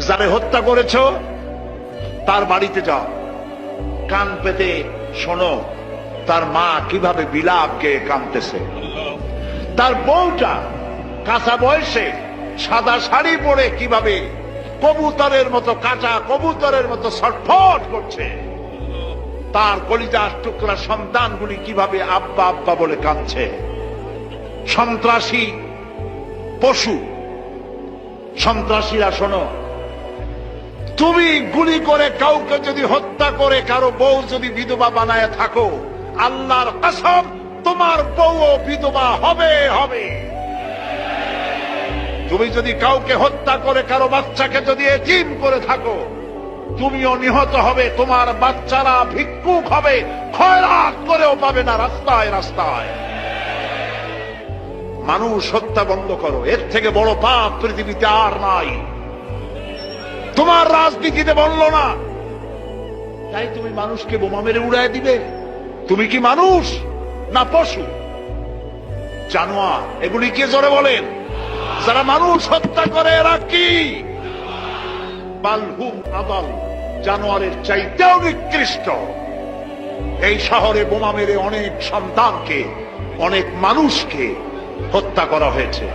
যারে হত্যা করেছো তার বাড়িতে যাও, কান পেতে শোনো তার মা কিভাবে বিলাপ গেয়ে কাঁদতেছে। তার বউটা কাঁচা বয়সে সাদা শাড়ি পরে কিভাবে কবুতরের মতো, কাঁচা কবুতরের মতো ছটফট করছে। তার কলিজার টুকরা সন্তানগুলি কিভাবে আব্বা আব্বা বলে কাঁদছে। সন্ত্রাসী পশু, সন্ত্রাসীরা শোনো, তুমি গুলি করে কাউকে যদি হত্যা করে কারো বউ যদি বিধবা বানায় থাকো, আল্লাহর কসম তোমার বউও বিধবা হবে হবে। তুমি যদি কাউকে হত্যা করে কারো বাচ্চাকে যদি এতিম করে থাকো, তুমিও নিহত হবে, তোমার বাচ্চারা ভিক্ষুক হবে, খয়রাত করেও পাবে না রাস্তায় রাস্তায়। মানুষ হত্যা বন্ধ করো, এর থেকে বড় পাপ পৃথিবীতে আর নাই। তোমার রাজনীতিতে বলল না তাই তুমি মানুষকে বোমা মেরে উড়ায় দিবে? তুমি কি মানুষ না পশু, জানোয়ার? এগুলি কে জোরে বলেন? যারা মানুষ হত্যা করে এরা কি? বালহুম আদাল, জানোয়ারের চাইতেও নিকৃষ্ট। এই শহরে বোমা মেরে অনেক সন্তানকে, অনেক মানুষকে হত্যা করা হয়েছে।